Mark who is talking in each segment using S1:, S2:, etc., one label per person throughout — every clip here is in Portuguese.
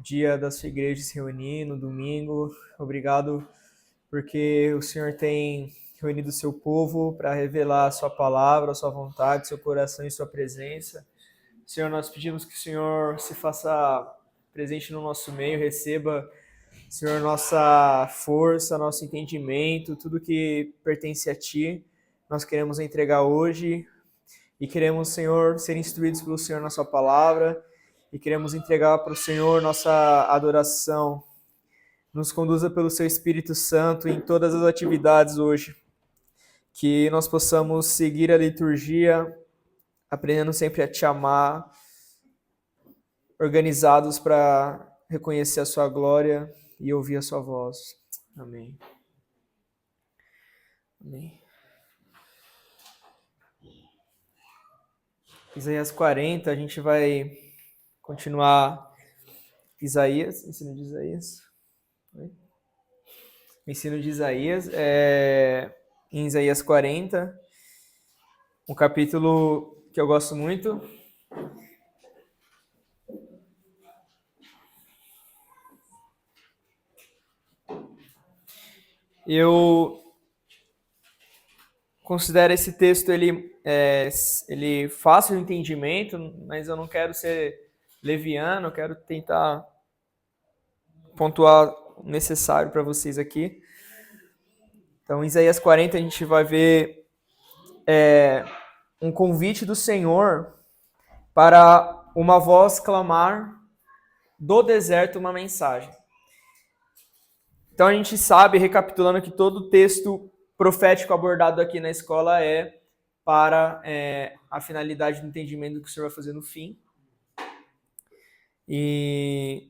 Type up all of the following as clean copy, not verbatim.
S1: dia da sua igreja se reunir no domingo. Obrigado porque o Senhor tem reunido o seu povo para revelar a sua palavra, a sua vontade, seu coração e sua presença. Senhor, nós pedimos que o Senhor se faça presente no nosso meio, receba, Senhor, nossa força, nosso entendimento, tudo que pertence a Ti. Nós queremos entregar hoje e queremos, Senhor, ser instruídos pelo Senhor na sua palavra e queremos entregar para o Senhor nossa adoração. Nos conduza pelo seu Espírito Santo em todas as atividades hoje. Que nós possamos seguir a liturgia, aprendendo sempre a te amar, organizados para reconhecer a sua glória e ouvir a sua voz. Amém. Amém. Isaías 40, a gente vai continuar Isaías, ensino de Isaías. Ensino de Isaías, em Isaías 40, um capítulo que eu gosto muito. Eu considero esse texto ele fácil de entendimento, mas eu não quero ser leviano, eu quero tentar pontuar o necessário para vocês aqui. Então, em Isaías 40, a gente vai ver um convite do Senhor para uma voz clamar do deserto uma mensagem. Então, a gente sabe, recapitulando, que todo texto profético abordado aqui na escola é para a finalidade do entendimento do que o Senhor vai fazer no fim. E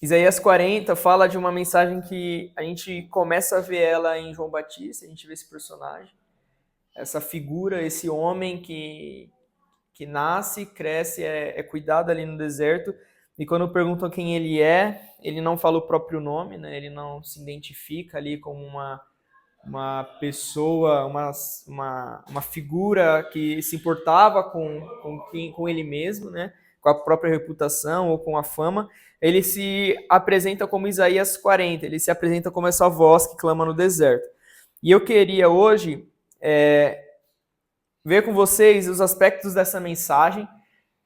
S1: Isaías 40 fala de uma mensagem que a gente começa a ver ela em João Batista, a gente vê esse personagem, essa figura, esse homem que nasce, cresce, é cuidado ali no deserto, e quando perguntam quem ele não fala o próprio nome, né? Ele não se identifica ali como uma pessoa, uma figura que se importava com ele mesmo, né? Com a própria reputação ou com a fama. Ele se apresenta como Isaías 40, ele se apresenta como essa voz que clama no deserto. E eu queria hoje ver com vocês os aspectos dessa mensagem,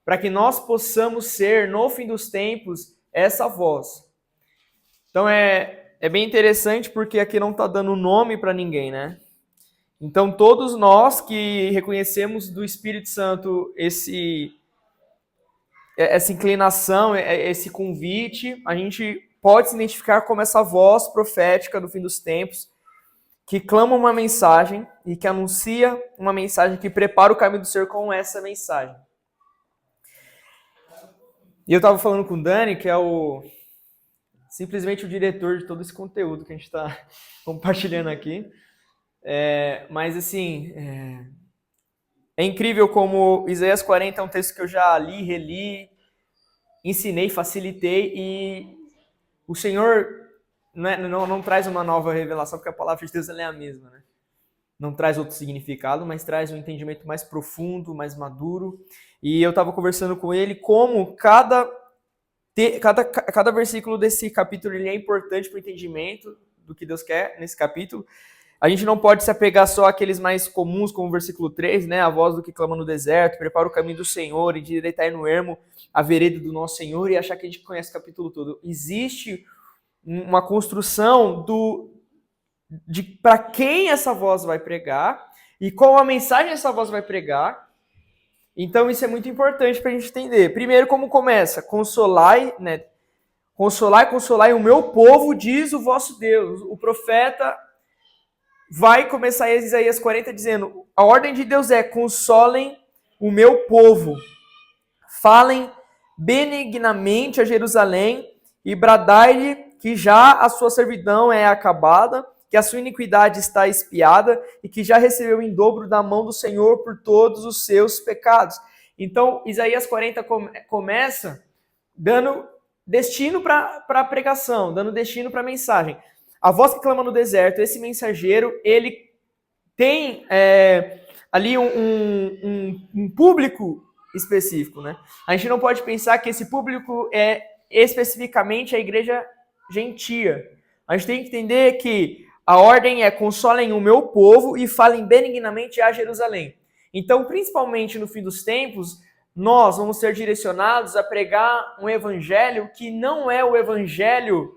S1: para que nós possamos ser, no fim dos tempos, essa voz. Então é bem interessante porque aqui não está dando nome para ninguém, né? Então todos nós que reconhecemos do Espírito Santo essa inclinação, esse convite, a gente pode se identificar como essa voz profética do fim dos tempos, que clama uma mensagem e que anuncia uma mensagem, que prepara o caminho do Senhor com essa mensagem. E eu estava falando com o Dani, que é simplesmente o diretor de todo esse conteúdo que a gente está compartilhando aqui. Mas assim, é incrível como Isaías 40 é um texto que eu já li, reli, ensinei, facilitei, e o Senhor não traz uma nova revelação, porque a palavra de Deus ela é a mesma, né? Não traz outro significado, mas traz um entendimento mais profundo, mais maduro. E eu estava conversando com ele como cada versículo desse capítulo ele é importante para o entendimento do que Deus quer nesse capítulo. A gente não pode se apegar só àqueles mais comuns, como o versículo 3, né? A voz do que clama no deserto, prepara o caminho do Senhor, e endireitai no ermo a vereda do nosso Senhor, e achar que a gente conhece o capítulo todo. Existe uma construção de para quem essa voz vai pregar e qual a mensagem essa voz vai pregar. Então isso é muito importante para a gente entender. Primeiro, como começa? Consolai, né? Consolai o meu povo, diz o vosso Deus. O profeta vai começar em Isaías 40 dizendo, a ordem de Deus é: consolem o meu povo, falem benignamente a Jerusalém e bradai-lhe que já a sua servidão é acabada, que a sua iniquidade está expiada e que já recebeu em dobro da mão do Senhor por todos os seus pecados. Então, Isaías 40 começa dando destino para a pregação, dando destino para a mensagem. A voz que clama no deserto, esse mensageiro, ele tem ali um público específico, né? A gente não pode pensar que esse público é especificamente a igreja gentia. A gente tem que entender que a ordem é: consolem o meu povo e falem benignamente a Jerusalém. Então, principalmente no fim dos tempos, nós vamos ser direcionados a pregar um evangelho que não é o evangelho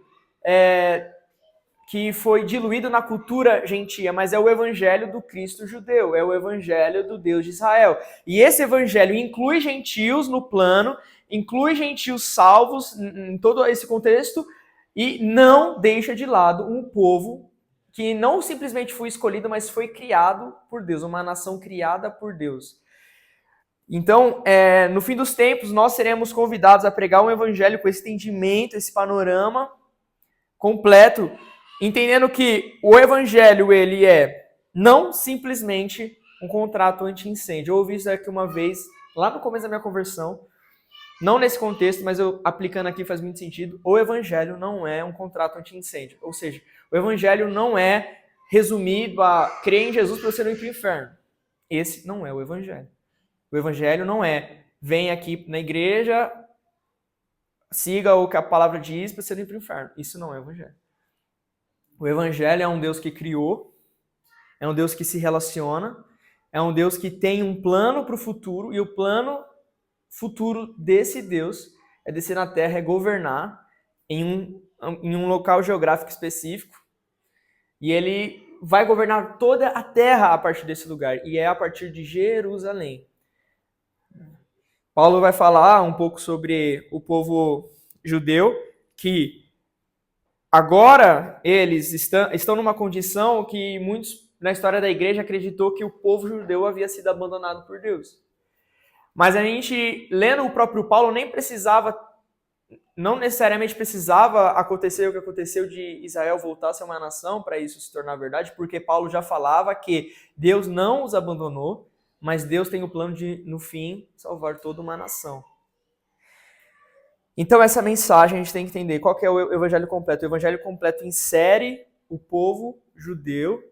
S1: que foi diluído na cultura gentia, mas é o evangelho do Cristo judeu, é o evangelho do Deus de Israel. E esse evangelho inclui gentios no plano, inclui gentios salvos em todo esse contexto, e não deixa de lado um povo que não simplesmente foi escolhido, mas foi criado por Deus, uma nação criada por Deus. Então, no fim dos tempos, nós seremos convidados a pregar um evangelho com esse entendimento, esse panorama completo, entendendo que o evangelho, ele é não simplesmente um contrato anti-incêndio. Eu ouvi isso aqui uma vez, lá no começo da minha conversão, não nesse contexto, mas eu aplicando aqui faz muito sentido. O evangelho não é um contrato anti-incêndio. Ou seja, o evangelho não é resumido a crer em Jesus para você não ir para o inferno. Esse não é o evangelho. O evangelho não é vem aqui na igreja, siga o que a palavra diz para você não ir para o inferno. Isso não é o evangelho. O evangelho é um Deus que criou, é um Deus que se relaciona, é um Deus que tem um plano para o futuro, e o plano futuro desse Deus é descer na terra, é governar em um local geográfico específico, e ele vai governar toda a terra a partir desse lugar, e é a partir de Jerusalém. Paulo vai falar um pouco sobre o povo judeu, que agora eles estão numa condição que muitos na história da igreja acreditou que o povo judeu havia sido abandonado por Deus. Mas a gente, lendo o próprio Paulo, não necessariamente precisava acontecer o que aconteceu de Israel voltar a ser uma nação para isso se tornar verdade, porque Paulo já falava que Deus não os abandonou, mas Deus tem o plano de, no fim, salvar toda uma nação. Então essa mensagem a gente tem que entender qual que é o evangelho completo. O evangelho completo insere o povo judeu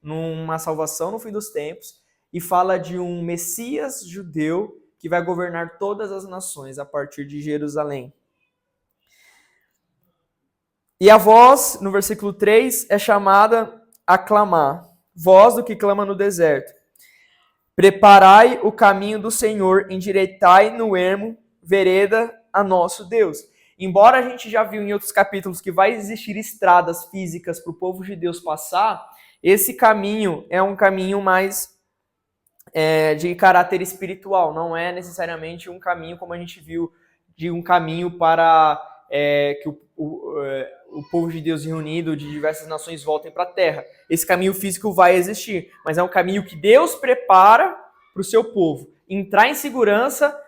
S1: numa salvação no fim dos tempos e fala de um Messias judeu que vai governar todas as nações a partir de Jerusalém. E a voz, no versículo 3, é chamada a clamar. Voz do que clama no deserto. Preparai o caminho do Senhor, endireitai no ermo vereda a nosso Deus. Embora a gente já viu em outros capítulos que vai existir estradas físicas para o povo de Deus passar, esse caminho é um caminho mais de caráter espiritual, não é necessariamente um caminho como a gente viu, de um caminho para que o povo de Deus reunido de diversas nações voltem para a terra. Esse caminho físico vai existir, mas é um caminho que Deus prepara para o seu povo. Entrar em segurança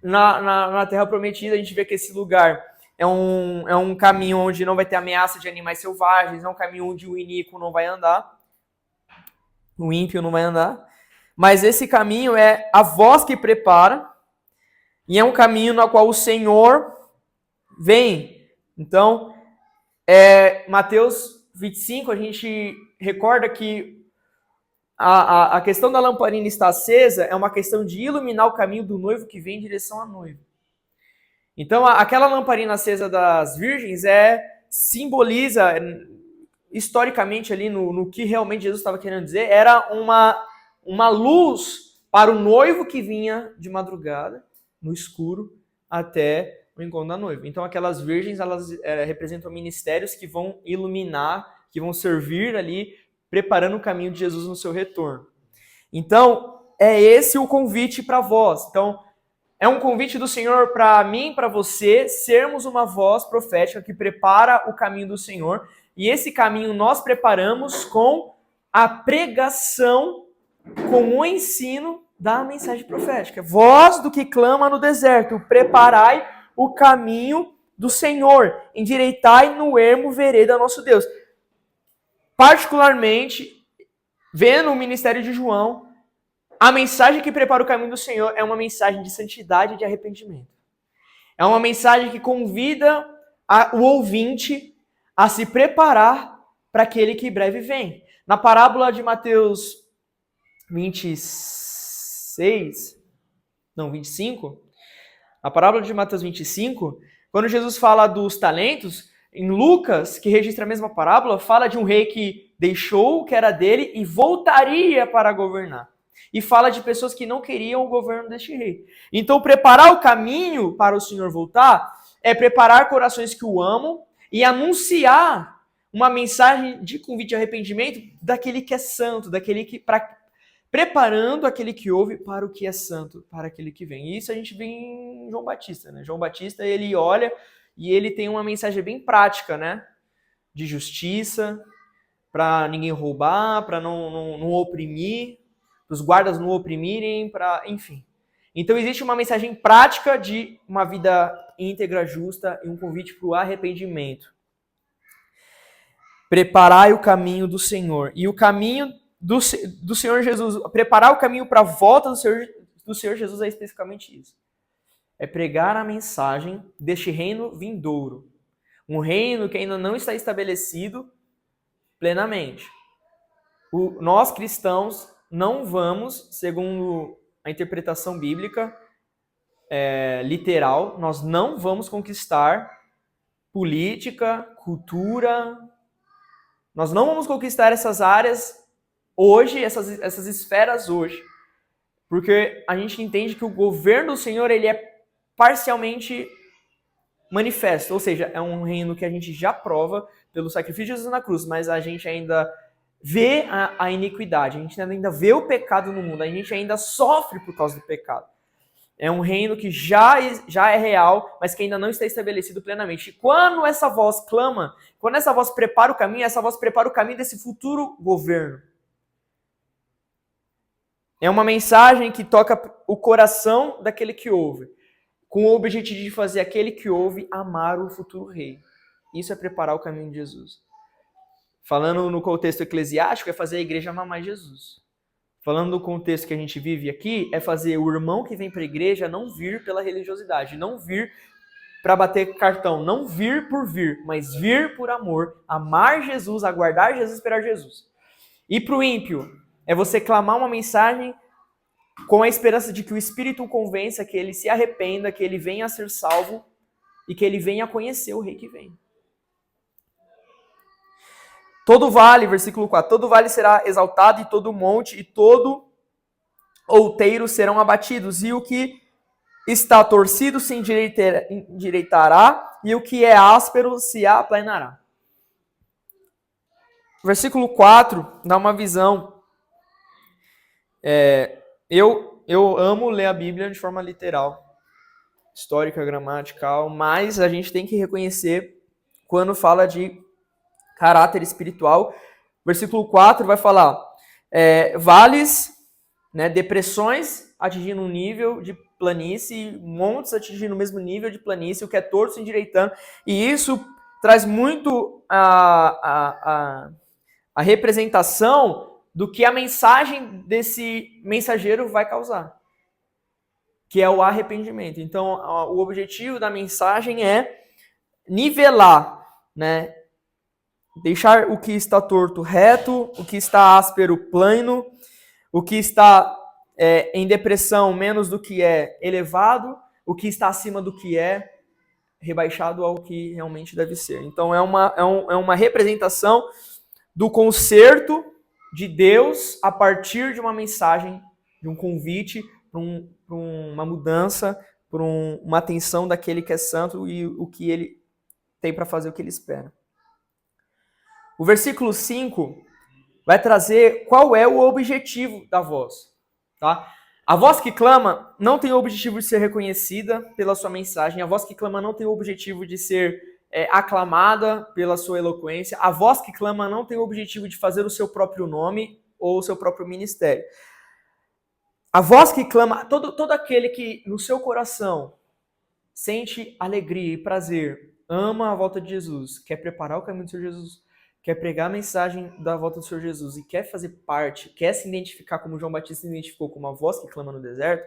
S1: na terra prometida, a gente vê que esse lugar é um caminho onde não vai ter ameaça de animais selvagens, é um caminho onde o iníquo não vai andar, o ímpio não vai andar, mas esse caminho é a voz que prepara, e é um caminho no qual o Senhor vem. Então, Mateus 25, a gente recorda que a questão da lamparina estar acesa é uma questão de iluminar o caminho do noivo que vem em direção à noiva. Então, aquela lamparina acesa das virgens simboliza, historicamente ali no que realmente Jesus estava querendo dizer, era uma luz para o noivo que vinha de madrugada, no escuro, até o encontro da noiva. Então, aquelas virgens, elas representam ministérios que vão iluminar, que vão servir ali, preparando o caminho de Jesus no seu retorno. Então, é esse o convite para vós. Então, é um convite do Senhor para mim, para você, sermos uma voz profética que prepara o caminho do Senhor. E esse caminho nós preparamos com a pregação, com o ensino da mensagem profética. Voz do que clama no deserto, preparai o caminho do Senhor, endireitai no ermo vereda nosso Deus. Particularmente, vendo o ministério de João, a mensagem que prepara o caminho do Senhor é uma mensagem de santidade e de arrependimento. É uma mensagem que convida o ouvinte a se preparar para aquele que breve vem. Na parábola de Mateus 25, a parábola de Mateus 25, Quando Jesus fala dos talentos, em Lucas, que registra a mesma parábola, fala de um rei que deixou o que era dele e voltaria para governar. E fala de pessoas que não queriam o governo deste rei. Então, preparar o caminho para o Senhor voltar é preparar corações que o amam e anunciar uma mensagem de convite e arrependimento daquele que é santo, daquele que preparando aquele que ouve para o que é santo, para aquele que vem. E isso a gente vê em João Batista, né? João Batista, ele olha e ele tem uma mensagem bem prática, né? De justiça, para ninguém roubar, para não oprimir, para os guardas não oprimirem, enfim. Então existe uma mensagem prática de uma vida íntegra, justa e um convite para o arrependimento. Preparai o caminho do Senhor. E o caminho do Senhor Jesus, preparar o caminho para a volta do Senhor Jesus é especificamente isso. É pregar a mensagem deste reino vindouro. Um reino que ainda não está estabelecido plenamente. Nós cristãos não vamos, segundo a interpretação bíblica literal, nós não vamos conquistar política, cultura, nós não vamos conquistar essas áreas hoje, essas esferas hoje, porque a gente entende que o governo do Senhor ele é parcialmente manifesto, ou seja, é um reino que a gente já prova pelo sacrifício de Jesus na cruz, mas a gente ainda vê a iniquidade, a gente ainda vê o pecado no mundo, a gente ainda sofre por causa do pecado. É um reino que já é real, mas que ainda não está estabelecido plenamente. E quando essa voz clama, quando essa voz prepara o caminho, essa voz prepara o caminho desse futuro governo. É uma mensagem que toca o coração daquele que ouve, com o objetivo de fazer aquele que ouve amar o futuro rei. Isso é preparar o caminho de Jesus. Falando no contexto eclesiástico, é fazer a igreja amar mais Jesus. Falando no contexto que a gente vive aqui, é fazer o irmão que vem para a igreja não vir pela religiosidade, não vir para bater cartão, não vir por vir, mas vir por amor, amar Jesus, aguardar Jesus, esperar Jesus. E para o ímpio, é você clamar uma mensagem com a esperança de que o Espírito o convença, que ele se arrependa, que ele venha a ser salvo e que ele venha a conhecer o rei que vem. Todo vale, versículo 4, todo vale será exaltado e todo monte e todo outeiro serão abatidos, e o que está torcido se endireitará, e o que é áspero se aplanará. Versículo 4 dá uma visão. Eu amo ler a Bíblia de forma literal, histórica, gramatical, mas a gente tem que reconhecer quando fala de caráter espiritual. Versículo 4 vai falar vales, né, depressões atingindo um nível de planície, montes atingindo o mesmo nível de planície, o que é torto se endireitando, e isso traz muito a representação do que a mensagem desse mensageiro vai causar, que é o arrependimento. Então, o objetivo da mensagem é nivelar, né, deixar o que está torto reto, o que está áspero plano, o que está em depressão menos do que é elevado, o que está acima do que é rebaixado ao que realmente deve ser. Então é uma representação do conserto de Deus a partir de uma mensagem, de um convite para uma mudança, para uma atenção daquele que é santo e o que ele tem para fazer, o que ele espera. O versículo 5 vai trazer qual é o objetivo da voz. Tá? A voz que clama não tem o objetivo de ser reconhecida pela sua mensagem. A voz que clama não tem o objetivo de ser aclamada pela sua eloquência. A voz que clama não tem o objetivo de fazer o seu próprio nome ou o seu próprio ministério. A voz que clama, todo aquele que no seu coração sente alegria e prazer, ama a volta de Jesus, quer preparar o caminho do Senhor Jesus, quer pregar a mensagem da volta do Senhor Jesus e quer fazer parte, quer se identificar como João Batista se identificou como a voz que clama no deserto,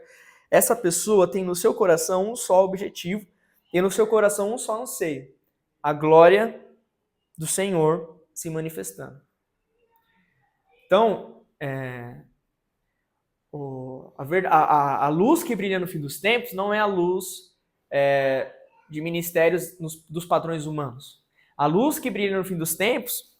S1: essa pessoa tem no seu coração um só objetivo e no seu coração um só anseio: a glória do Senhor se manifestando. Então, a luz que brilha no fim dos tempos não é a luz de ministérios dos padrões humanos. A luz que brilha no fim dos tempos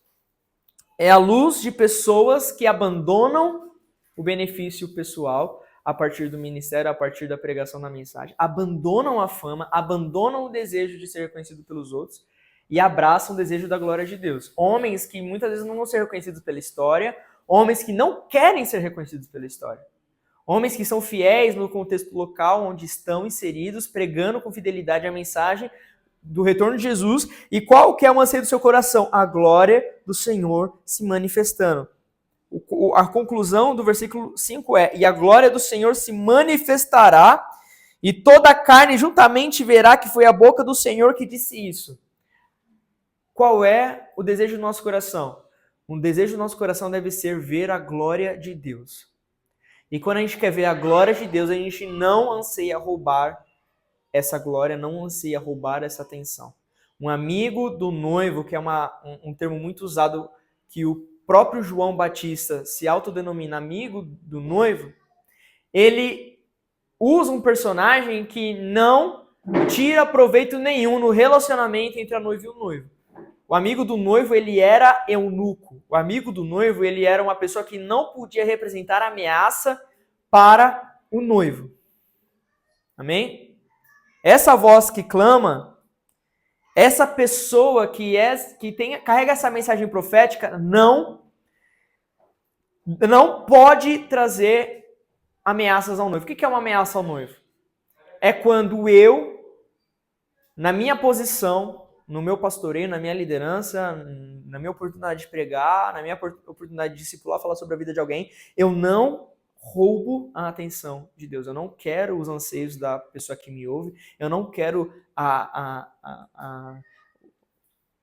S1: é a luz de pessoas que abandonam o benefício pessoal a partir do ministério, a partir da pregação da mensagem, abandonam a fama, abandonam o desejo de ser reconhecido pelos outros e abraçam o desejo da glória de Deus. Homens que muitas vezes não vão ser reconhecidos pela história, homens que não querem ser reconhecidos pela história. Homens que são fiéis no contexto local onde estão inseridos, pregando com fidelidade a mensagem do retorno de Jesus. E qual que é o anseio do seu coração? A glória do Senhor se manifestando. A conclusão do versículo 5 é: e a glória do Senhor se manifestará, e toda a carne juntamente verá que foi a boca do Senhor que disse isso. Qual é o desejo do nosso coração? Um desejo do nosso coração deve ser ver a glória de Deus. E quando a gente quer ver a glória de Deus, a gente não anseia roubar essa glória, não anseia roubar essa atenção. Um amigo do noivo, que é um termo muito usado, que o próprio João Batista se autodenomina amigo do noivo, ele usa um personagem que não tira proveito nenhum no relacionamento entre a noiva e o noivo. O amigo do noivo, ele era eunuco. O amigo do noivo, ele era uma pessoa que não podia representar ameaça para o noivo. Amém? Essa voz que clama, essa pessoa carrega essa mensagem profética, não pode trazer ameaças ao noivo. O que é uma ameaça ao noivo? É quando eu, na minha posição, no meu pastoreio, na minha liderança, na minha oportunidade de pregar, na minha oportunidade de discipular, falar sobre a vida de alguém, eu não roubo a atenção de Deus. Eu não quero os anseios da pessoa que me ouve, eu não quero a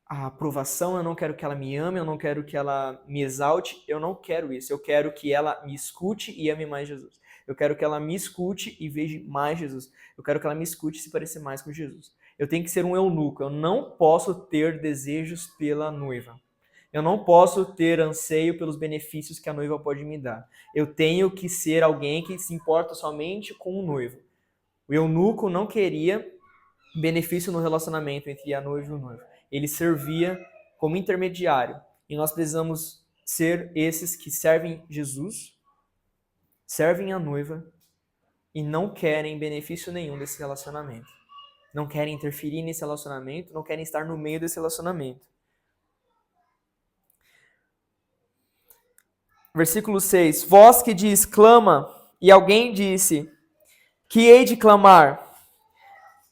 S1: aprovação, eu não quero que ela me ame, eu não quero que ela me exalte, eu não quero isso. Eu quero que ela me escute e ame mais Jesus. Eu quero que ela me escute e veja mais Jesus. Eu quero que ela me escute e se parecer mais com Jesus. Eu tenho que ser um eunuco. Eu não posso ter desejos pela noiva. Eu não posso ter anseio pelos benefícios que a noiva pode me dar. Eu tenho que ser alguém que se importa somente com o noivo. O eunuco não queria benefício no relacionamento entre a noiva e o noivo. Ele servia como intermediário. E nós precisamos ser esses que servem Jesus, servem a noiva e não querem benefício nenhum desse relacionamento. Não querem interferir nesse relacionamento, não querem estar no meio desse relacionamento. Versículo 6. Voz que diz, clama, e alguém disse, que hei de clamar?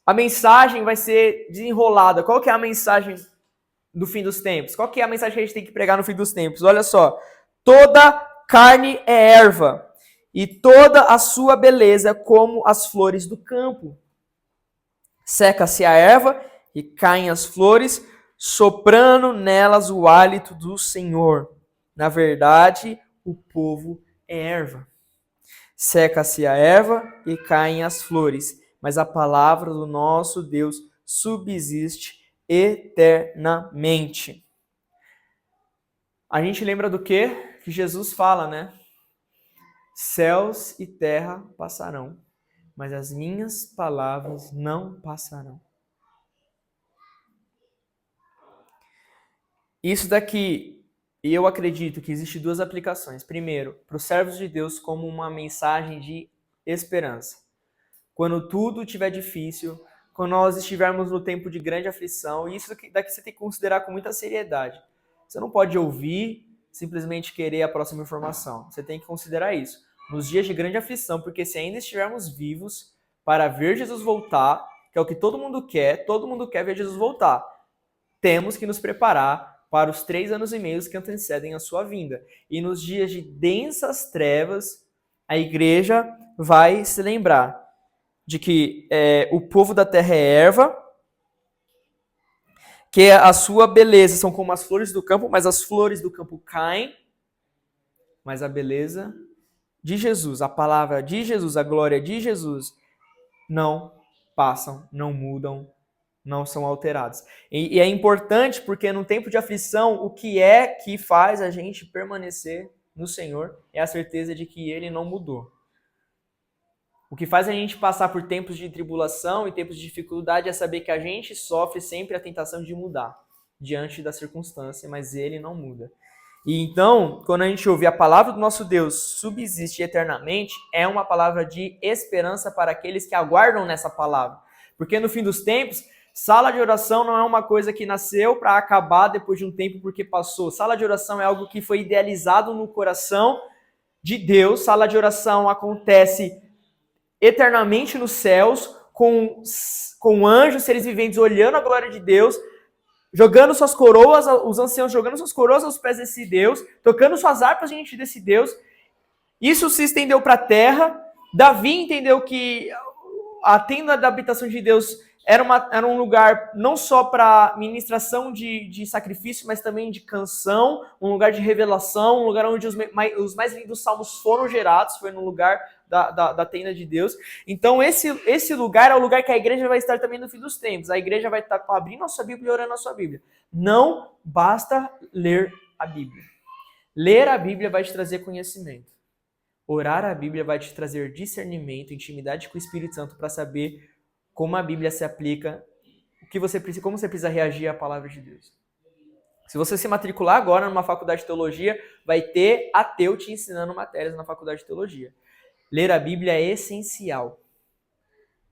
S1: A mensagem vai ser desenrolada. Qual que é a mensagem do fim dos tempos? Qual que é a mensagem que a gente tem que pregar no fim dos tempos? Olha só. Toda carne é erva, e toda a sua beleza como as flores do campo. Seca-se a erva e caem as flores, soprando nelas o hálito do Senhor. Na verdade, o povo é erva. Seca-se a erva e caem as flores, mas a palavra do nosso Deus subsiste eternamente. A gente lembra do quê? Que Jesus fala, né? Céus e terra passarão, mas as minhas palavras não passarão. Isso daqui, eu acredito que existe duas aplicações. Primeiro, para os servos de Deus como uma mensagem de esperança. Quando tudo estiver difícil, quando nós estivermos no tempo de grande aflição, e isso daqui você tem que considerar com muita seriedade. Você não pode ouvir, simplesmente querer a próxima informação. Você tem que considerar isso. Nos dias de grande aflição, porque se ainda estivermos vivos para ver Jesus voltar, que é o que todo mundo quer ver Jesus voltar, temos que nos preparar para os 3 anos e meio que antecedem a sua vinda. E nos dias de densas trevas, a igreja vai se lembrar de que o povo da terra é erva, que a sua beleza são como as flores do campo, mas as flores do campo caem, mas a beleza de Jesus, a palavra de Jesus, a glória de Jesus, não passam, não mudam, não são alterados. E é importante porque no tempo de aflição, o que é que faz a gente permanecer no Senhor é a certeza de que Ele não mudou. O que faz a gente passar por tempos de tribulação e tempos de dificuldade é saber que a gente sofre sempre a tentação de mudar diante da circunstância, mas ele não muda. E então, quando a gente ouve a palavra do nosso Deus subsiste eternamente, é uma palavra de esperança para aqueles que aguardam nessa palavra. Porque no fim dos tempos, sala de oração não é uma coisa que nasceu para acabar depois de um tempo porque passou. Sala de oração é algo que foi idealizado no coração de Deus. Sala de oração acontece eternamente nos céus, com anjos, seres viventes olhando a glória de Deus, jogando suas coroas, os anciãos jogando suas coroas aos pés desse Deus, tocando suas harpas diante desse Deus. Isso se estendeu para a terra. Davi entendeu que a tenda da habitação de Deus era um lugar não só para ministração de sacrifício, mas também de canção, um lugar de revelação, um lugar onde os mais lindos salmos foram gerados, foi no lugar da tenda de Deus. Então esse lugar é o lugar que a igreja vai estar também no fim dos tempos. A igreja vai estar abrindo a sua Bíblia e orando a sua Bíblia. Não basta ler a Bíblia. Ler a Bíblia vai te trazer conhecimento. Orar a Bíblia vai te trazer discernimento, intimidade com o Espírito Santo para saber como a Bíblia se aplica, como você precisa reagir à palavra de Deus. Se você se matricular agora numa faculdade de teologia, vai ter ateu te ensinando matérias na faculdade de teologia. Ler a Bíblia é essencial.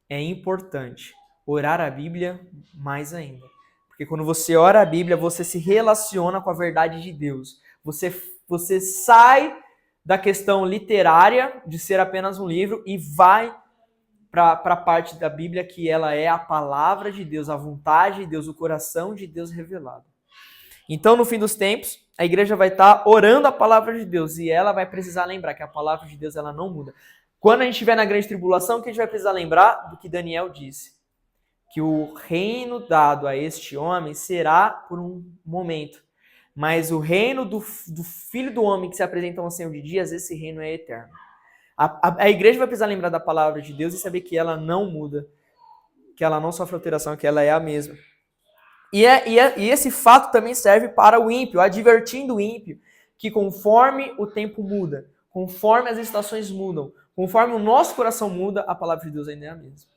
S1: É importante. Orar a Bíblia, mais ainda. Porque quando você ora a Bíblia, você se relaciona com a verdade de Deus. Você sai da questão literária, de ser apenas um livro, e vai para a parte da Bíblia que ela é a palavra de Deus, a vontade de Deus, o coração de Deus revelado. Então, no fim dos tempos, a igreja vai estar orando a palavra de Deus e ela vai precisar lembrar que a palavra de Deus ela não muda. Quando a gente estiver na grande tribulação, o que a gente vai precisar lembrar? Do que Daniel disse. Que o reino dado a este homem será por um momento. Mas o reino do Filho do Homem que se apresenta ao Senhor de dias, esse reino é eterno. A igreja vai precisar lembrar da palavra de Deus e saber que ela não muda, que ela não sofre alteração, que ela é a mesma. E esse fato também serve para o ímpio, advertindo o ímpio que conforme o tempo muda, conforme as estações mudam, conforme o nosso coração muda, a palavra de Deus ainda é a mesma.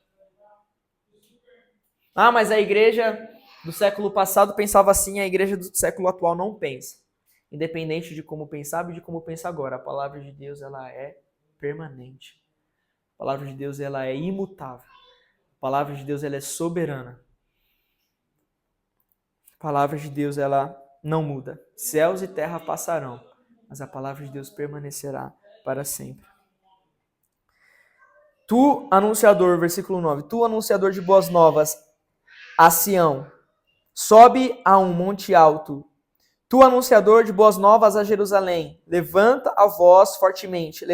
S1: Ah, mas a igreja do século passado pensava assim, a igreja do século atual não pensa. Independente de como pensava e de como pensa agora, a palavra de Deus ela é permanente. A palavra de Deus ela é imutável. A palavra de Deus ela é soberana. A palavra de Deus ela não muda. Céus e terra passarão, mas a palavra de Deus permanecerá para sempre. Tu, anunciador, versículo 9, tu, anunciador de boas novas a Sião, sobe a um monte alto. Tu, anunciador de boas novas a Jerusalém, levanta a voz fortemente,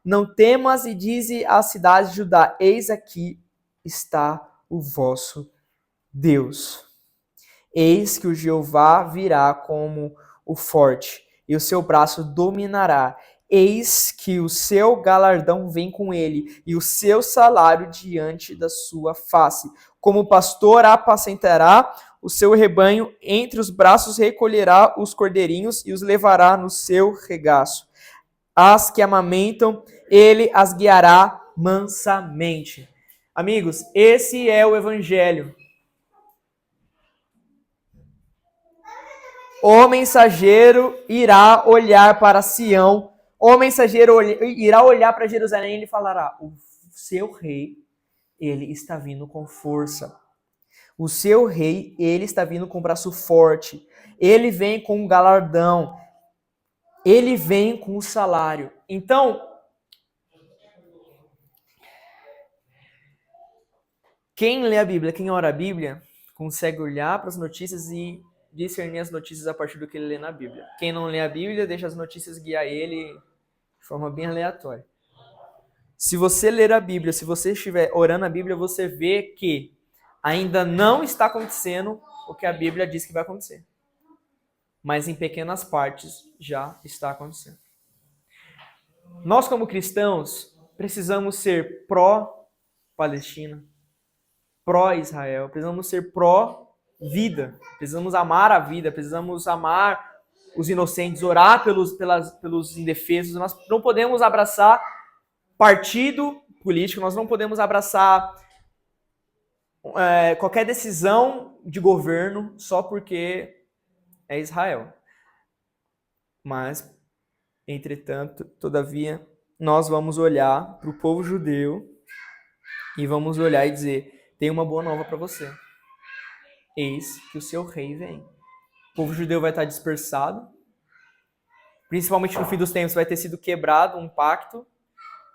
S1: não temas e dize à cidade de Judá, eis aqui está o vosso Deus. Eis que o Jeová virá como o forte, e o seu braço dominará. Eis que o seu galardão vem com ele, e o seu salário diante da sua face. Como pastor apacentará o seu rebanho, entre os braços recolherá os cordeirinhos e os levará no seu regaço. As que amamentam, ele as guiará mansamente. Amigos, esse é o evangelho. O mensageiro irá olhar para Sião, o mensageiro irá olhar para Jerusalém e ele falará, o seu rei, ele está vindo com força. O seu rei, ele está vindo com braço forte. Ele vem com um galardão. Ele vem com o salário. Então, quem lê a Bíblia, quem ora a Bíblia, consegue olhar para as notícias e discernir as notícias a partir do que ele lê na Bíblia. Quem não lê a Bíblia, deixa as notícias guiar ele de forma bem aleatória. Se você ler a Bíblia, se você estiver orando a Bíblia, você vê que ainda não está acontecendo o que a Bíblia diz que vai acontecer. Mas em pequenas partes já está acontecendo. Nós, como cristãos, precisamos ser pró-Palestina, pró-Israel, precisamos ser pró-vida, precisamos amar a vida, precisamos amar os inocentes, orar pelos indefesos. Nós não podemos abraçar partido político, nós não podemos abraçar qualquer decisão de governo só porque é Israel. Mas, entretanto, todavia, nós vamos olhar para o povo judeu e vamos olhar e dizer: tem uma boa nova para você. Eis que o seu rei vem. O povo judeu vai estar dispersado. Principalmente no fim dos tempos vai ter sido quebrado um pacto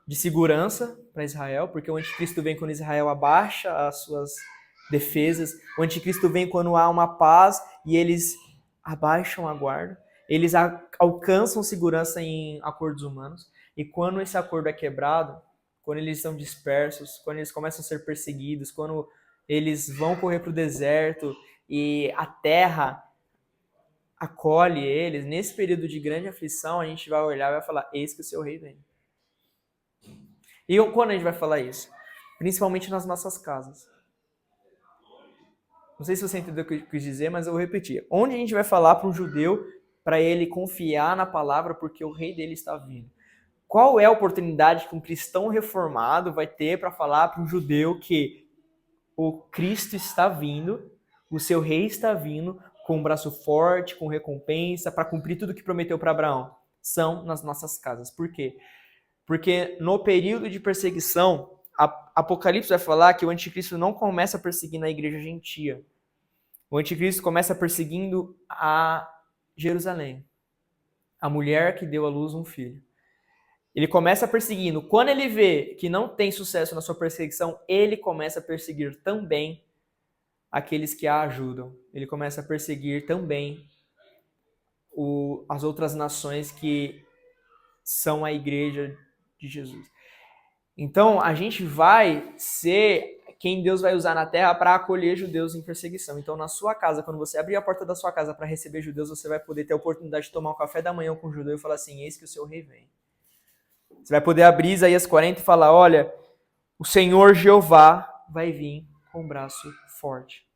S1: de segurança para Israel, porque o anticristo vem quando Israel abaixa as suas defesas. O anticristo vem quando há uma paz e eles abaixam a guarda. Eles alcançam segurança em acordos humanos. E quando esse acordo é quebrado, quando eles são dispersos, quando eles começam a ser perseguidos, quando eles vão correr para o deserto e a terra acolhe eles, nesse período de grande aflição, a gente vai olhar e vai falar: eis que o seu rei vem. E quando a gente vai falar isso? Principalmente nas nossas casas. Não sei se você entendeu o que eu quis dizer, mas eu vou repetir. Onde a gente vai falar para um judeu para ele confiar na palavra porque o rei dele está vindo? Qual é a oportunidade que um cristão reformado vai ter para falar para um judeu que o Cristo está vindo, o seu rei está vindo, com um braço forte, com recompensa, para cumprir tudo que prometeu para Abraão? São nas nossas casas. Por quê? Porque no período de perseguição, Apocalipse vai falar que o anticristo não começa perseguindo a igreja gentia. O anticristo começa perseguindo a Jerusalém, a mulher que deu à luz um filho. Ele começa perseguindo. Quando ele vê que não tem sucesso na sua perseguição, ele começa a perseguir também aqueles que a ajudam. Ele começa a perseguir também as outras nações que são a igreja de Jesus. Então, a gente vai ser quem Deus vai usar na terra para acolher judeus em perseguição. Então, na sua casa, quando você abrir a porta da sua casa para receber judeus, você vai poder ter a oportunidade de tomar um café da manhã com um judeu e falar assim: eis que o seu rei vem. Você vai poder abrir Isaías 40 e falar: olha, o Senhor Jeová vai vir com um braço forte.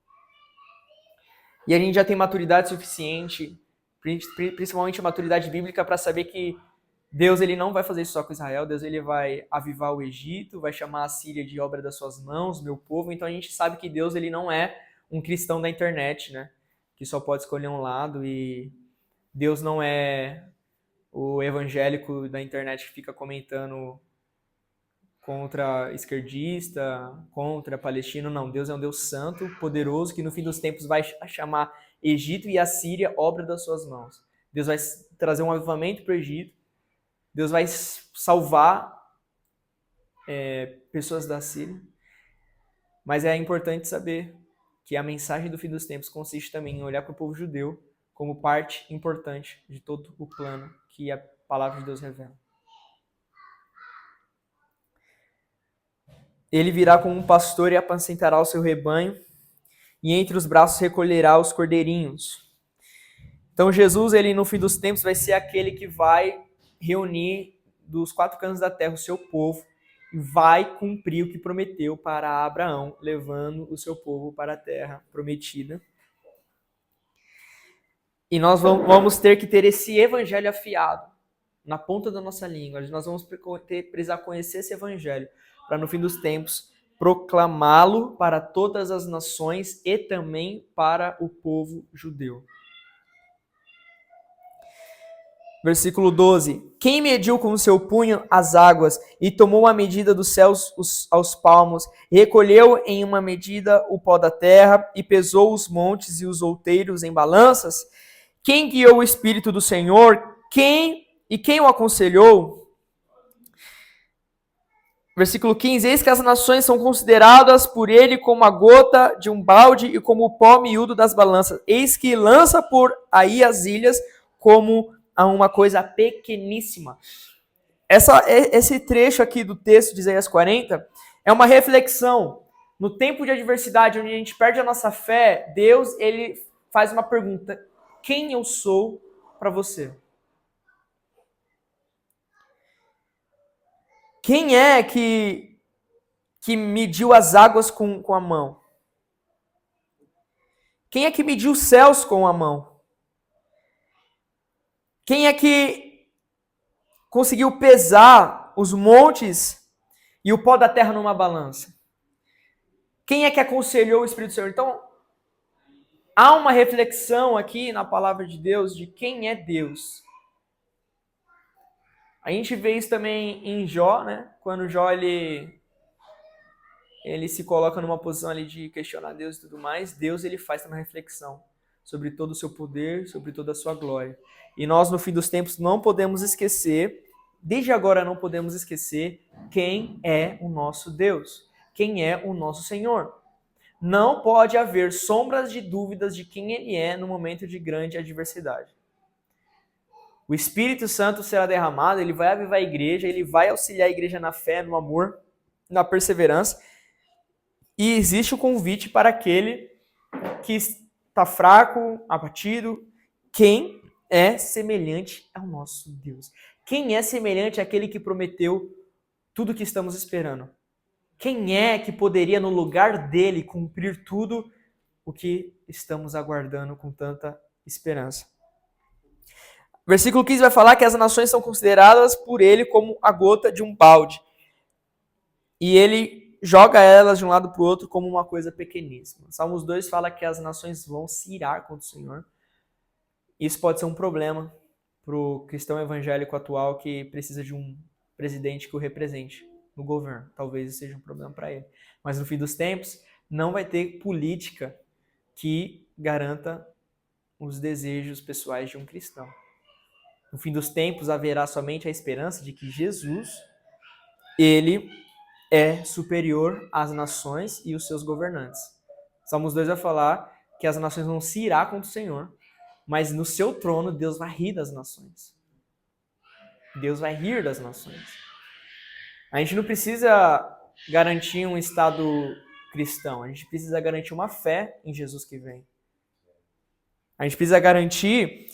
S1: E a gente já tem maturidade suficiente, principalmente maturidade bíblica, para saber que Deus ele não vai fazer isso só com Israel. Deus ele vai avivar o Egito, vai chamar a Síria de obra das suas mãos, meu povo. Então a gente sabe que Deus ele não é um cristão da internet, né? Que só pode escolher um lado, e Deus não é o evangélico da internet que fica comentando contra esquerdista, contra palestino. Não, Deus é um Deus santo, poderoso, que no fim dos tempos vai chamar Egito e a Síria obra das suas mãos. Deus vai trazer um avivamento para o Egito. Deus vai salvar pessoas da Síria. Mas é importante saber que a mensagem do fim dos tempos consiste também em olhar para o povo judeu como parte importante de todo o plano que a palavra de Deus revela. Ele virá como um pastor e apacentará o seu rebanho, e entre os braços recolherá os cordeirinhos. Então Jesus, ele no fim dos tempos, vai ser aquele que vai reunir dos quatro cantos da terra o seu povo e vai cumprir o que prometeu para Abraão, levando o seu povo para a terra prometida. E nós vamos ter que ter esse evangelho afiado na ponta da nossa língua. Nós vamos precisar conhecer esse evangelho para no fim dos tempos proclamá-lo para todas as nações e também para o povo judeu. Versículo 12. Quem mediu com o seu punho as águas e tomou a medida dos céus aos palmos, recolheu em uma medida o pó da terra e pesou os montes e os outeiros em balanças? Quem guiou o Espírito do Senhor? Quem o aconselhou? Versículo 15. Eis que as nações são consideradas por ele como a gota de um balde e como o pó miúdo das balanças. Eis que lança por aí as ilhas como a uma coisa pequeníssima. Esse trecho aqui do texto de Isaías 40 é uma reflexão. No tempo de adversidade, onde a gente perde a nossa fé, Deus ele faz uma pergunta: quem eu sou para você? Quem é que mediu as águas com a mão? Quem é que mediu os céus com a mão? Quem é que conseguiu pesar os montes e o pó da terra numa balança. Quem é que aconselhou o Espírito Santo? Então, há uma reflexão aqui na palavra de Deus de quem é Deus. A gente vê isso também em Jó, né? Quando Jó ele se coloca numa posição ali de questionar Deus e tudo mais, Deus ele faz uma reflexão sobre todo o seu poder, sobre toda a sua glória. E nós, no fim dos tempos, não podemos esquecer, desde agora não podemos esquecer quem é o nosso Deus, quem é o nosso Senhor. Não pode haver sombras de dúvidas de quem Ele é no momento de grande adversidade. O Espírito Santo será derramado, Ele vai avivar a igreja, Ele vai auxiliar a igreja na fé, no amor, na perseverança. E existe o convite para aquele que está fraco, abatido. Quem é semelhante ao nosso Deus? Quem é semelhante àquele que prometeu tudo o que estamos esperando? Quem é que poderia, no lugar dele, cumprir tudo o que estamos aguardando com tanta esperança? Versículo 15 vai falar que as nações são consideradas por ele como a gota de um balde. E ele joga elas de um lado para o outro como uma coisa pequeníssima. Salmos 2 fala que as nações vão se irar contra o Senhor. Isso pode ser um problema para o cristão evangélico atual que precisa de um presidente que o represente no governo. Talvez isso seja um problema para ele. Mas no fim dos tempos, não vai ter política que garanta os desejos pessoais de um cristão. No fim dos tempos, haverá somente a esperança de que Jesus, ele é superior às nações e os seus governantes. Salmos 2 vai falar que as nações vão se irar contra o Senhor, mas no seu trono Deus vai rir das nações. Deus vai rir das nações. A gente não precisa garantir um estado cristão, a gente precisa garantir uma fé em Jesus que vem. A gente precisa garantir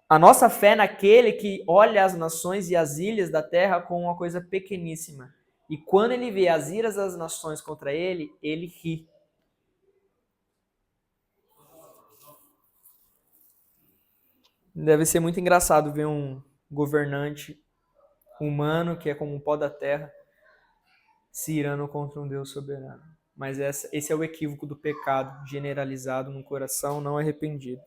S1: a nossa fé naquele que olha as nações e as ilhas da terra como uma coisa pequeníssima. E quando ele vê as iras das nações contra ele, ele ri. Deve ser muito engraçado ver um governante humano, que é como um pó da terra, se irando contra um Deus soberano. Mas esse é o equívoco do pecado generalizado no coração não arrependido.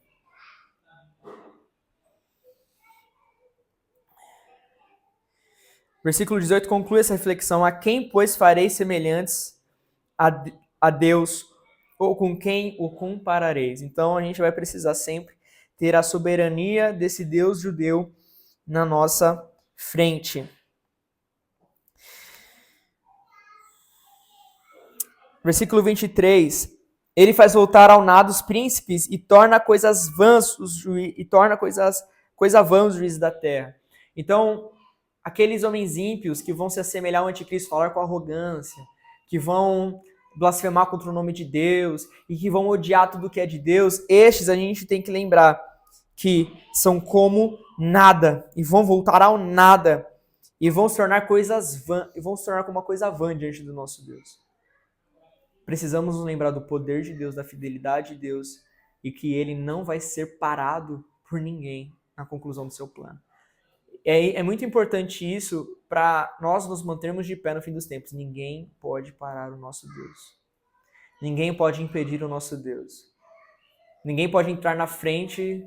S1: Versículo 18 conclui essa reflexão. A quem, pois, farei semelhantes a Deus, ou com quem o comparareis? Então, a gente vai precisar sempre ter a soberania desse Deus judeu na nossa frente. Versículo 23. Ele faz voltar ao nado os príncipes e torna coisas vãs os juízes da terra. Então, aqueles homens ímpios que vão se assemelhar ao anticristo, falar com arrogância, que vão blasfemar contra o nome de Deus e que vão odiar tudo que é de Deus, estes a gente tem que lembrar que são como nada e vão voltar ao nada e vão se tornar coisas vãs, e vão se tornar como uma coisa vã diante do nosso Deus. Precisamos nos lembrar do poder de Deus, da fidelidade de Deus e que ele não vai ser parado por ninguém na conclusão do seu plano. É muito importante isso para nós nos mantermos de pé no fim dos tempos. Ninguém pode parar o nosso Deus. Ninguém pode impedir o nosso Deus. Ninguém pode entrar na frente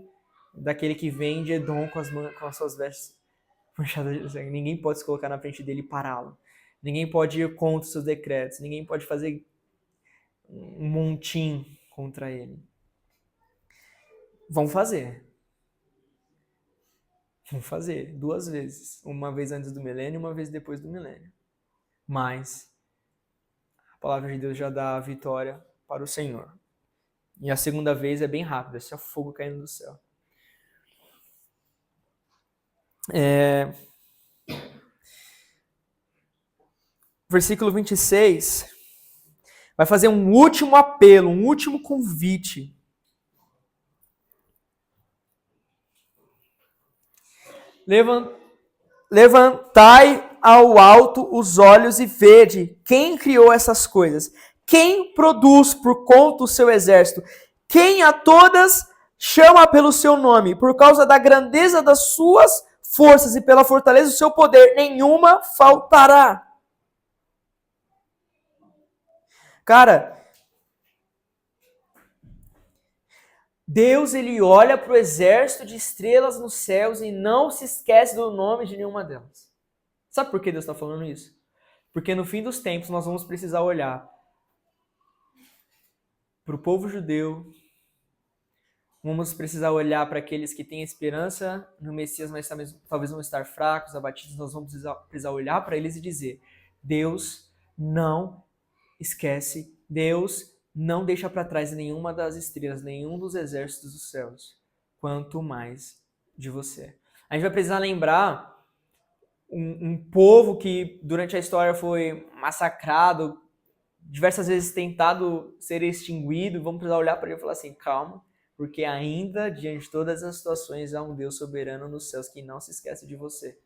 S1: daquele que vem de Edom com as suas vestes manchadas de sangue. Ninguém pode se colocar na frente dele e pará-lo. Ninguém pode ir contra os seus decretos. Ninguém pode fazer um montim contra ele. Vão fazer 2 vezes. Uma vez antes do milênio e uma vez depois do milênio. Mas a palavra de Deus já dá a vitória para o Senhor. E a segunda vez é bem rápida, é só fogo caindo do céu. Versículo 26 vai fazer um último apelo, um último convite. Levantai ao alto os olhos e vede quem criou essas coisas, quem produz por conta o seu exército, quem a todas chama pelo seu nome, por causa da grandeza das suas forças e pela fortaleza do seu poder, nenhuma faltará. Cara, Deus, ele olha para o exército de estrelas nos céus e não se esquece do nome de nenhuma delas. Sabe por que Deus está falando isso? Porque no fim dos tempos nós vamos precisar olhar para o povo judeu, vamos precisar olhar para aqueles que têm esperança no Messias, mas talvez vão estar fracos, abatidos. Nós vamos precisar olhar para eles e dizer: Deus não esquece, Deus não deixa para trás nenhuma das estrelas, nenhum dos exércitos dos céus, quanto mais de você. A gente vai precisar lembrar um povo que durante a história foi massacrado, diversas vezes tentado ser extinguido. Vamos precisar olhar para ele e falar assim: calma, porque ainda diante de todas as situações há um Deus soberano nos céus que não se esquece de você.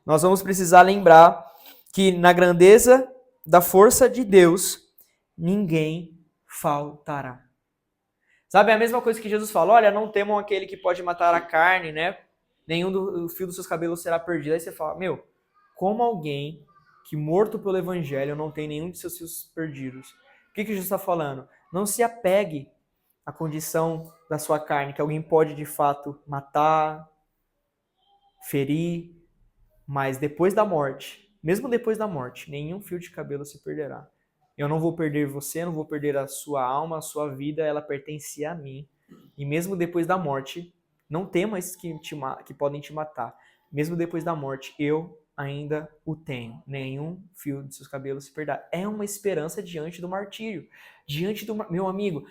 S1: Nós vamos precisar lembrar que na grandeza da força de Deus, ninguém faltará. Sabe, é a mesma coisa que Jesus falou: olha, não temam aquele que pode matar a carne, né? Nenhum do fio dos seus cabelos será perdido. Aí você fala: meu, como alguém que morto pelo evangelho não tem nenhum de seus fios perdidos? O que Jesus está falando? Não se apegue à condição da sua carne, que alguém pode de fato matar, ferir, mas depois da morte, mesmo depois da morte, nenhum fio de cabelo se perderá. Eu não vou perder você, não vou perder a sua alma, a sua vida, ela pertence a mim. E mesmo depois da morte, não temas que podem te matar. Mesmo depois da morte, eu ainda o tenho. Nenhum fio de seus cabelos se perderá. É uma esperança diante do martírio. Diante do... Meu amigo,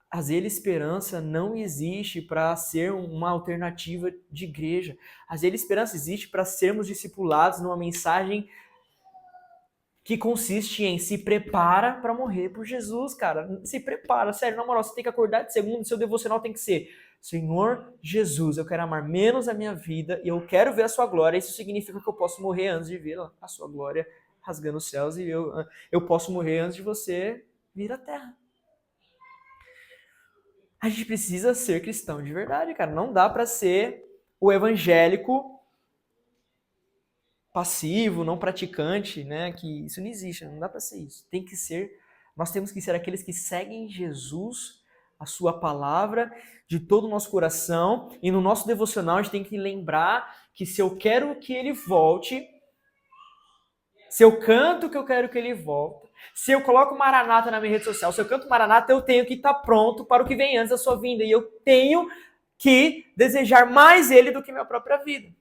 S1: às vezes esperança não existe para ser uma alternativa de igreja. Às vezes esperança existe para sermos discipulados numa mensagem que consiste em se prepara para morrer por Jesus, cara. Se prepara, sério, na moral, você tem que acordar de segunda, seu devocional tem que ser: Senhor Jesus, eu quero amar menos a minha vida e eu quero ver a sua glória. Isso significa que eu posso morrer antes de ver a sua glória rasgando os céus, e eu posso morrer antes de você vir à terra. A gente precisa ser cristão de verdade, cara. Não dá para ser o evangélico passivo, não praticante, né? Que isso não existe, não dá para ser isso. Tem que ser, nós temos que ser aqueles que seguem Jesus, a sua palavra, de todo o nosso coração. E no nosso devocional a gente tem que lembrar que se eu quero que ele volte, se eu canto que eu quero que ele volte, se eu coloco Maranata na minha rede social, se eu canto Maranata, eu tenho que estar pronto para o que vem antes da sua vinda. E eu tenho que desejar mais ele do que minha própria vida.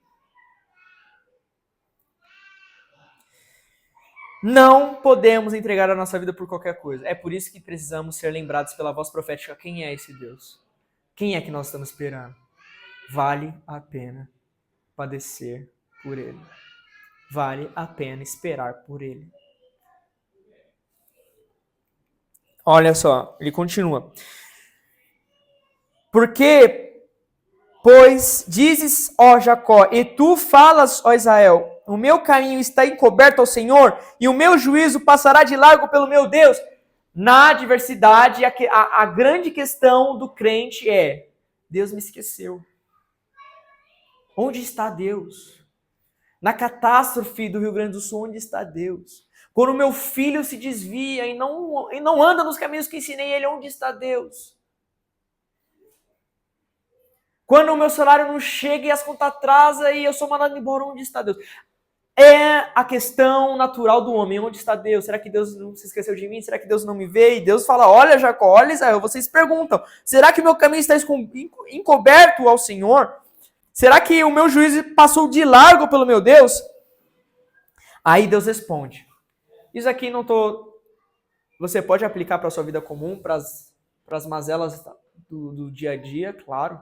S1: Não podemos entregar a nossa vida por qualquer coisa. É por isso que precisamos ser lembrados pela voz profética. Quem é esse Deus? Quem é que nós estamos esperando? Vale a pena padecer por ele. Vale a pena esperar por ele. Olha só, ele continua. Porque, pois, dizes, ó Jacó, e tu falas, ó Israel, o meu caminho está encoberto ao Senhor, e o meu juízo passará de largo pelo meu Deus. Na adversidade, a grande questão do crente é: Deus me esqueceu. Onde está Deus? Na catástrofe do Rio Grande do Sul, onde está Deus? Quando meu filho se desvia e não anda nos caminhos que ensinei ele, onde está Deus? Quando o meu salário não chega e as contas atrasam e eu sou mandado embora, onde está Deus? É a questão natural do homem. Onde está Deus? Será que Deus não se esqueceu de mim? Será que Deus não me vê? E Deus fala: olha Jacó, olha Israel, vocês perguntam: será que o meu caminho está encoberto ao Senhor? Será que o meu juízo passou de largo pelo meu Deus? Aí Deus responde. Isso aqui você pode aplicar para a sua vida comum, para as mazelas do dia a dia, claro.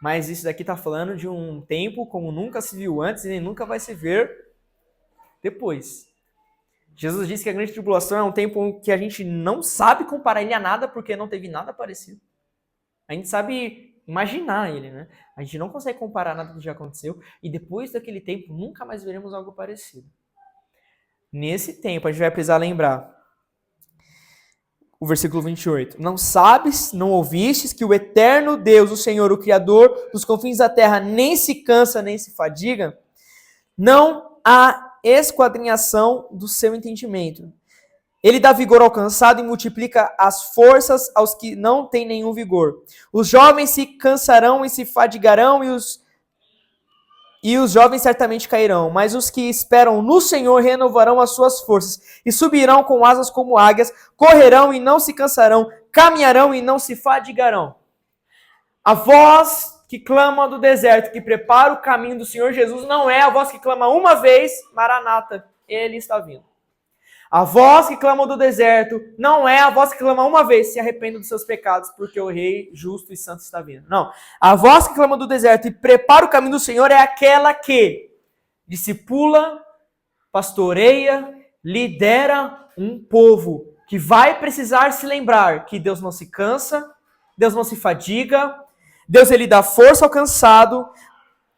S1: Mas isso daqui está falando de um tempo como nunca se viu antes e nem nunca vai se ver depois. Jesus disse que a grande tribulação é um tempo que a gente não sabe comparar ele a nada, porque não teve nada parecido. A gente sabe imaginar ele, né? A gente não consegue comparar nada do que já aconteceu, e depois daquele tempo nunca mais veremos algo parecido. Nesse tempo a gente vai precisar lembrar o versículo 28. Não sabes, não ouvistes que o eterno Deus, o Senhor, o Criador dos confins da terra, nem se cansa, nem se fadiga? Não há esquadrinhação do seu entendimento. Ele dá vigor ao cansado e multiplica as forças aos que não têm nenhum vigor. Os jovens se cansarão e se fadigarão, e os jovens certamente cairão. Mas os que esperam no Senhor renovarão as suas forças e subirão com asas como águias, correrão e não se cansarão, caminharão e não se fadigarão. A voz que clama do deserto, que prepara o caminho do Senhor Jesus, não é a voz que clama uma vez, Maranata, Ele está vindo. A voz que clama do deserto não é a voz que clama uma vez, se arrependa dos seus pecados, porque o Rei justo e santo está vindo. Não. A voz que clama do deserto e prepara o caminho do Senhor é aquela que discipula, pastoreia, lidera um povo que vai precisar se lembrar que Deus não se cansa, Deus não se fadiga, Deus ele dá força ao cansado,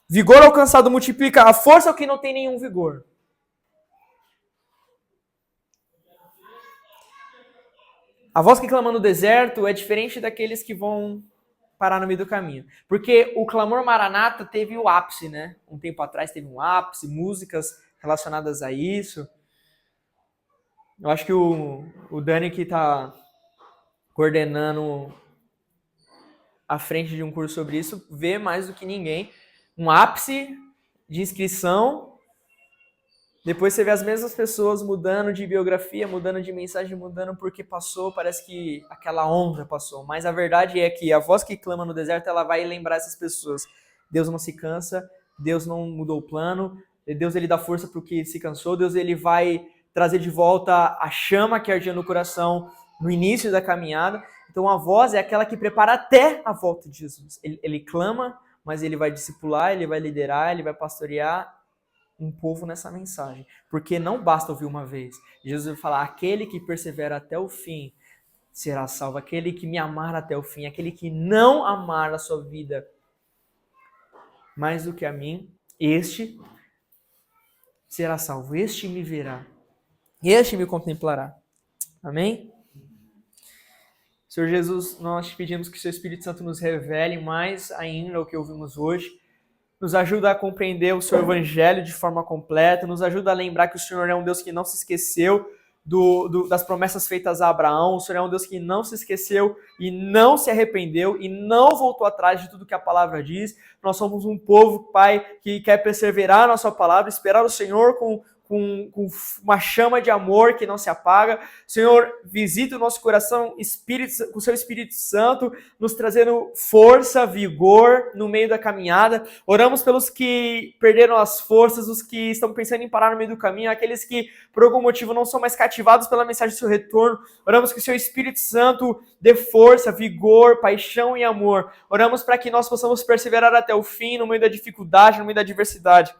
S1: vigor ao cansado multiplica a força ao que não tem nenhum vigor. A voz que clama no deserto é diferente daqueles que vão parar no meio do caminho. Porque o clamor Maranata teve o ápice, né? Um tempo atrás teve um ápice, músicas relacionadas a isso. Eu acho que o Dani que está coordenando à frente de um curso sobre isso, vê mais do que ninguém. Um ápice de inscrição. Depois você vê as mesmas pessoas mudando de biografia, mudando de mensagem, mudando porque passou, parece que aquela onda passou. Mas a verdade é que a voz que clama no deserto, ela vai lembrar essas pessoas. Deus não se cansa, Deus não mudou o plano, Deus ele dá força para o que se cansou, Deus ele vai trazer de volta a chama que ardia no coração no início da caminhada. Então a voz é aquela que prepara até a volta de Jesus. Ele clama, mas ele vai discipular, ele vai liderar, ele vai pastorear um povo nessa mensagem, porque não basta ouvir uma vez. Jesus vai falar, aquele que persevera até o fim será salvo, aquele que me amar até o fim, aquele que não amar a sua vida mais do que a mim, este será salvo, este me verá, este me contemplará. Amém? Senhor Jesus, nós te pedimos que o seu Espírito Santo nos revele mais ainda o que ouvimos hoje, nos ajuda a compreender o seu evangelho de forma completa, nos ajuda a lembrar que o Senhor é um Deus que não se esqueceu das promessas feitas a Abraão, o Senhor é um Deus que não se esqueceu e não se arrependeu e não voltou atrás de tudo que a palavra diz. Nós somos um povo, Pai, que quer perseverar na sua palavra, esperar o Senhor com uma chama de amor que não se apaga. Senhor, visita o nosso coração com o seu Espírito Santo, nos trazendo força, vigor no meio da caminhada. Oramos pelos que perderam as forças, os que estão pensando em parar no meio do caminho, aqueles que por algum motivo não são mais cativados pela mensagem do seu retorno. Oramos que o seu Espírito Santo dê força, vigor, paixão e amor. Oramos para que nós possamos perseverar até o fim, no meio da dificuldade, no meio da adversidade.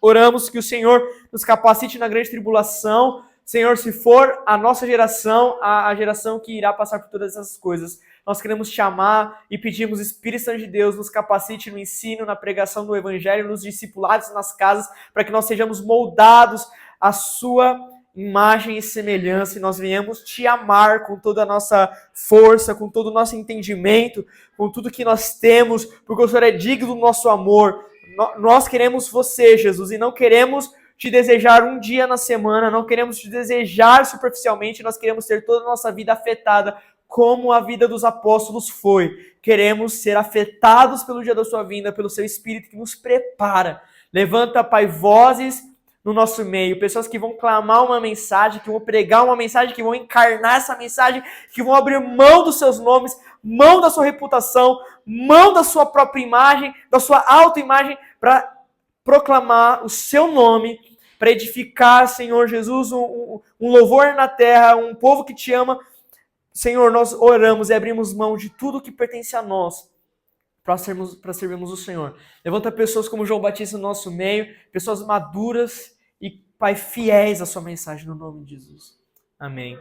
S1: Oramos que o Senhor nos capacite na grande tribulação. Senhor, se for a nossa geração, a geração que irá passar por todas essas coisas, nós queremos te amar e pedimos, Espírito Santo de Deus, nos capacite no ensino, na pregação do Evangelho, nos discipulados nas casas, para que nós sejamos moldados à sua imagem e semelhança, e nós venhamos te amar com toda a nossa força, com todo o nosso entendimento, com tudo que nós temos, porque o Senhor é digno do nosso amor. Nós queremos você, Jesus, e não queremos te desejar um dia na semana, não queremos te desejar superficialmente, nós queremos ter toda a nossa vida afetada como a vida dos apóstolos foi. Queremos ser afetados pelo dia da sua vinda, pelo seu Espírito que nos prepara. Levanta, Pai, vozes no nosso meio, pessoas que vão clamar uma mensagem, que vão pregar uma mensagem, que vão encarnar essa mensagem, que vão abrir mão dos seus nomes, mão da sua reputação, mão da sua própria imagem, da sua autoimagem, para proclamar o seu nome, para edificar, Senhor Jesus, um louvor na terra, um povo que te ama. Senhor, nós oramos e abrimos mão de tudo que pertence a nós, para servirmos o Senhor. Levanta pessoas como João Batista no nosso meio, pessoas maduras e, Pai, fiéis à sua mensagem, no nome de Jesus. Amém.